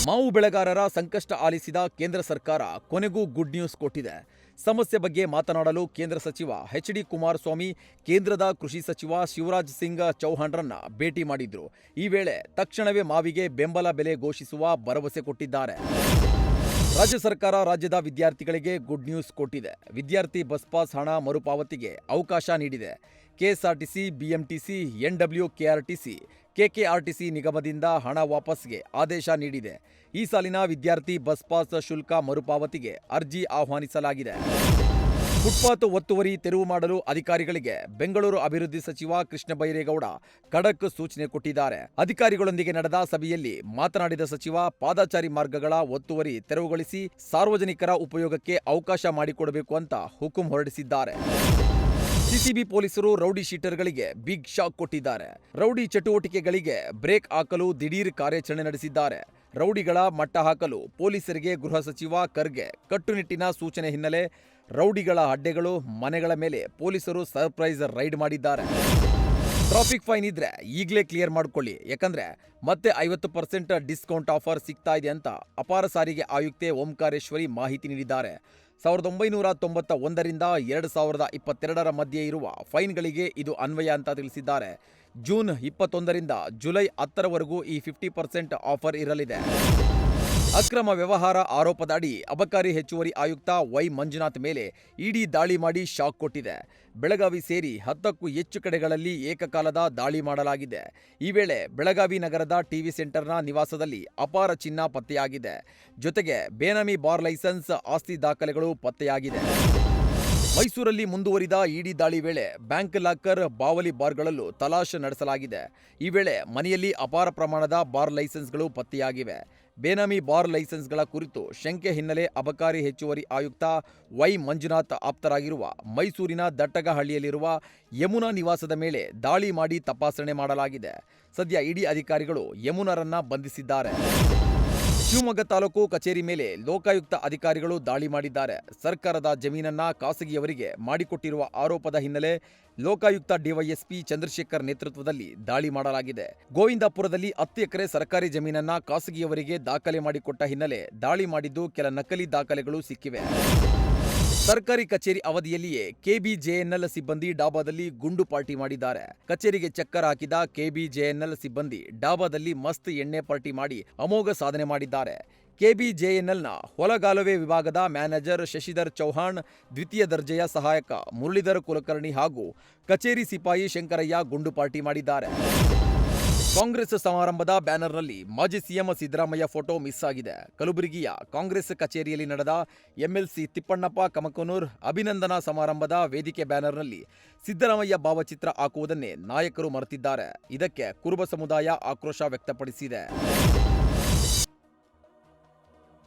ಮಾವು ಬೆಳೆಗಾರರ ಸಂಕಷ್ಟ ಆಲಿಸಿದ ಕೇಂದ್ರ ಸರ್ಕಾರ ಕೊನೆಗೂ ಗುಡ್ ನ್ಯೂಸ್ ಕೊಟ್ಟಿದೆ. ಸಮಸ್ಯೆ ಬಗ್ಗೆ ಮಾತನಾಡಲು ಕೇಂದ್ರ ಸಚಿವ ಎಚ್.ಡಿ. ಕುಮಾರಸ್ವಾಮಿ ಕೇಂದ್ರದ ಕೃಷಿ ಸಚಿವ ಶಿವರಾಜ್ ಸಿಂಗ್ ಚೌಹಾಣ್ರನ್ನ ಭೇಟಿ ಮಾಡಿದ್ರು. ಈ ವೇಳೆ ತಕ್ಷಣವೇ ಮಾವಿಗೆ ಬೆಂಬಲ ಬೆಲೆ ಘೋಷಿಸುವ ಭರವಸೆ ಕೊಟ್ಟಿದ್ದಾರೆ. ರಾಜ್ಯ ಸರ್ಕಾರ ರಾಜ್ಯದ ವಿದ್ಯಾರ್ಥಿಗಳಿಗೆ ಗುಡ್ ನ್ಯೂಸ್ ಕೊಟ್ಟಿದೆ. ವಿದ್ಯಾರ್ಥಿ ಬಸ್ ಪಾಸ್ ಹಣ ಮರುಪಾವತಿಗೆ ಅವಕಾಶ ನೀಡಿದೆ. ಕೆಎಸ್ಆರ್ಟಿಸಿ, ಬಿಎಂಟಿಸಿ, ಎನ್‌ಡಬ್ಲ್ಯೂ-ಕೆಆರ್‌ಟಿಸಿ, ಕೆಕೆಆರ್‌ಟಿಸಿ ನಿಗಮದಿಂದ ಹಣ ವಾಪಸ್ಗೆ ಆದೇಶ ನೀಡಿದೆ. ಈ ಸಾಲಿನ ವಿದ್ಯಾರ್ಥಿ ಬಸ್ ಪಾಸ್ ಶುಲ್ಕ ಮರುಪಾವತಿಗೆ ಅರ್ಜಿ ಆಹ್ವಾನಿಸಲಾಗಿದೆ. ಫುಟ್ಪಾತ್ ಒತ್ತುವರಿ ತೆರವು ಮಾಡಲು ಅಧಿಕಾರಿಗಳಿಗೆ ಬೆಂಗಳೂರು ಅಭಿವೃದ್ಧಿ ಸಚಿವ ಕೃಷ್ಣ ಬೈರೇಗೌಡ ಖಡಕ್ ಸೂಚನೆ ಕೊಟ್ಟಿದ್ದಾರೆ. ಅಧಿಕಾರಿಗಳೊಂದಿಗೆ ನಡೆದ ಸಭೆಯಲ್ಲಿ ಮಾತನಾಡಿದ ಸಚಿವ, ಪಾದಚಾರಿ ಮಾರ್ಗಗಳ ಒತ್ತುವರಿ ತೆರವುಗೊಳಿಸಿ ಸಾರ್ವಜನಿಕರ ಉಪಯೋಗಕ್ಕೆ ಅವಕಾಶ ಮಾಡಿಕೊಡಬೇಕು ಅಂತ ಹುಕುಂ ಹೊರಡಿಸಿದ್ದಾರೆ. ಸಿಸಿಬಿ ಪೊಲೀಸರು ರೌಡಿ ಶೀಟರ್ಗಳಿಗೆ ಬಿಗ್ ಶಾಕ್ ಕೊಟ್ಟಿದ್ದಾರೆ. ರೌಡಿ ಚಟುವಟಿಕೆಗಳಿಗೆ ಬ್ರೇಕ್ ಹಾಕಲು ದಿಢೀರ್ ಕಾರ್ಯಾಚರಣೆ ನಡೆಸಿದ್ದಾರೆ. ರೌಡಿಗಳ ಮಟ್ಟ ಹಾಕಲು ಪೊಲೀಸರಿಗೆ ಗೃಹ ಸಚಿವ ಖರ್ಗೆ ಕಟ್ಟುನಿಟ್ಟಿನ ಸೂಚನೆ ಹಿನ್ನೆಲೆ ರೌಡಿಗಳ ಅಡ್ಡೆಗಳು, ಮನೆಗಳ ಮೇಲೆ ಪೊಲೀಸರು ಸರ್ಪ್ರೈಸ್ ರೈಡ್ ಮಾಡಿದ್ದಾರೆ. ಟ್ರಾಫಿಕ್ ಫೈನ್ ಇದ್ರೆ ಈಗಲೇ ಕ್ಲಿಯರ್ ಮಾಡ್ಕೊಳ್ಳಿ, ಯಾಕಂದ್ರೆ ಮತ್ತೆ 50% ಡಿಸ್ಕೌಂಟ್ ಆಫರ್ ಸಿಗ್ತಾ ಇದೆ ಅಂತ ಅಪಾರ ಸಾರಿಗೆ ಆಯುಕ್ತೆ ಓಂಕಾರೇಶ್ವರಿ ಮಾಹಿತಿ ನೀಡಿದ್ದಾರೆ. 1991ರಿಂದ 2022ರ ಮಧ್ಯೆ ಇರುವ ಫೈನ್ಗಳಿಗೆ ಇದು ಅನ್ವಯ ಅಂತ ತಿಳಿಸಿದ್ದಾರೆ. ಜೂನ್ 21ರಿಂದ ಜುಲೈ 10ರವರೆಗೂ ಈ 50% ಆಫರ್ ಇರಲಿದೆ. ಅಕ್ರಮ ವ್ಯವಹಾರ ಆರೋಪದ ಅಡಿ ಅಬಕಾರಿ ಹೆಚ್ಚುವರಿ ಆಯುಕ್ತ ವೈ ಮಂಜುನಾಥ್ ಮೇಲೆ ಇಡಿ ದಾಳಿ ಮಾಡಿ ಶಾಕ್ ಕೊಟ್ಟಿದೆ. ಬೆಳಗಾವಿ ಸೇರಿ 10ಕ್ಕೂ ಹೆಚ್ಚು ಕಡೆಗಳಲ್ಲಿ ಏಕಕಾಲದ ದಾಳಿ ಮಾಡಲಾಗಿದೆ. ಈ ವೇಳೆ ಬೆಳಗಾವಿ ನಗರದ ಟಿವಿ ಸೆಂಟರ್ನ ನಿವಾಸದಲ್ಲಿ ಅಪಾರ ಚಿನ್ನ ಪತ್ತೆಯಾಗಿದೆ. ಜೊತೆಗೆ ಬೇನಾಮಿ ಬಾರ್ ಲೈಸೆನ್ಸ್, ಆಸ್ತಿ ದಾಖಲೆಗಳು ಪತ್ತೆಯಾಗಿದೆ. ಮೈಸೂರಲ್ಲಿ ಮುಂದುವರಿದ ಇಡಿ ದಾಳಿ ವೇಳೆ ಬ್ಯಾಂಕ್ ಲಾಕರ್, ಬಾವಲಿ ಬಾರ್ಗಳಲ್ಲೂ ತಲಾಶ್ ನಡೆಸಲಾಗಿದೆ. ಈ ವೇಳೆ ಮನೆಯಲ್ಲಿ ಅಪಾರ ಪ್ರಮಾಣದ ಬಾರ್ ಲೈಸೆನ್ಸ್ಗಳು ಪತ್ತೆಯಾಗಿವೆ. ಬೇನಾಮಿ ಬಾರ್ ಲೈಸೆನ್ಸ್ಗಳ ಕುರಿತು ಶಂಕೆ ಹಿನ್ನೆಲೆ ಅಬಕಾರಿ ಹೆಚ್ಚುವರಿ ಆಯುಕ್ತ ವೈ ಮಂಜುನಾಥ್ ಆಪ್ತರಾಗಿರುವ ಮೈಸೂರಿನ ದಟ್ಟಗಹಳ್ಳಿಯಲ್ಲಿರುವ ಯಮುನಾ ನಿವಾಸದ ಮೇಲೆ ದಾಳಿ ಮಾಡಿ ತಪಾಸಣೆ ಮಾಡಲಾಗಿದೆ. ಸದ್ಯ ಇಡಿ ಅಧಿಕಾರಿಗಳು ಯಮುನಾರನ್ನ ಬಂಧಿಸಿದ್ದಾರೆ. ಶಿವಮೊಗ್ಗ ತಾಲೂಕು ಕಚೇರಿ ಮೇಲೆ ಲೋಕಾಯುಕ್ತ ಅಧಿಕಾರಿಗಳು ದಾಳಿ ಮಾಡಿದ್ದಾರೆ. ಸರ್ಕಾರದ ಜಮೀನನ್ನ ಖಾಸಗಿಯವರಿಗೆ ಮಾಡಿಕೊಟ್ಟಿರುವ ಆರೋಪದ ಹಿನ್ನೆಲೆ ಲೋಕಾಯುಕ್ತ ಡಿವೈಎಸ್ಪಿ ಚಂದ್ರಶೇಖರ್ ನೇತೃತ್ವದಲ್ಲಿ ದಾಳಿ ಮಾಡಲಾಗಿದೆ. ಗೋವಿಂದಪುರದಲ್ಲಿ 10 ಎಕರೆ ಸರ್ಕಾರಿ ಜಮೀನನ್ನ ಖಾಸಗಿಯವರಿಗೆ ದಾಖಲೆ ಮಾಡಿಕೊಟ್ಟ ಹಿನ್ನೆಲೆ ದಾಳಿ ಮಾಡಿದ್ದು ಕೆಲ ನಕಲಿ ದಾಖಲೆಗಳು ಸಿಕ್ಕಿವೆ. ಸರ್ಕಾರಿ ಕಚೇರಿ ಅವಧಿಯಲ್ಲಿಯೇ ಕೆಬಿಜೆಎನ್ಎಲ್ ಸಿಬ್ಬಂದಿ ಡಾಬಾದಲ್ಲಿ ಗುಂಡು ಪಾರ್ಟಿ ಮಾಡಿದ್ದಾರೆ. ಕಚೇರಿಗೆ ಚಕ್ಕರ್ ಹಾಕಿದ ಕೆಬಿಜೆಎನ್ಎಲ್ ಸಿಬ್ಬಂದಿ ಡಾಬಾದಲ್ಲಿ ಮಸ್ತ್ ಎಣ್ಣೆ ಪಾರ್ಟಿ ಮಾಡಿ ಅಮೋಘ ಸಾಧನೆ ಮಾಡಿದ್ದಾರೆ. ಕೆಬಿಜೆಎನ್ಎಲ್ನ ಹೊಲಗಾಲುವೆ ವಿಭಾಗದ ಮ್ಯಾನೇಜರ್ ಶಶಿಧರ್ ಚೌಹಾಣ್, ದ್ವಿತೀಯ ದರ್ಜೆಯ ಸಹಾಯಕ ಮುರಳೀಧರ್ ಕುಲಕರ್ಣಿ ಹಾಗೂ ಕಚೇರಿ ಸಿಪಾಯಿ ಶಂಕರಯ್ಯ ಗುಂಡು ಪಾರ್ಟಿ ಮಾಡಿದ್ದಾರೆ. ಕಾಂಗ್ರೆಸ್ ಸಮಾರಂಭದ ಬ್ಯಾನರ್ನಲ್ಲಿ ಮಾಜಿ ಸಿಎಂ ಸಿದ್ದರಾಮಯ್ಯ ಫೋಟೋ ಮಿಸ್ ಆಗಿದೆ. ಕಲಬುರಗಿಯ ಕಾಂಗ್ರೆಸ್ ಕಚೇರಿಯಲ್ಲಿ ನಡೆದ ಎಂಎಲ್ಸಿ ತಿಪ್ಪಣ್ಣಪ್ಪ ಕಮಕನೂರ್ ಅಭಿನಂದನಾ ಸಮಾರಂಭದ ವೇದಿಕೆ ಬ್ಯಾನರ್ನಲ್ಲಿ ಸಿದ್ದರಾಮಯ್ಯ ಭಾವಚಿತ್ರ ಹಾಕುವುದನ್ನೇ ನಾಯಕರು ಮರೆತಿದ್ದಾರೆ. ಇದಕ್ಕೆ ಕುರುಬ ಸಮುದಾಯ ಆಕ್ರೋಶ ವ್ಯಕ್ತಪಡಿಸಿದೆ.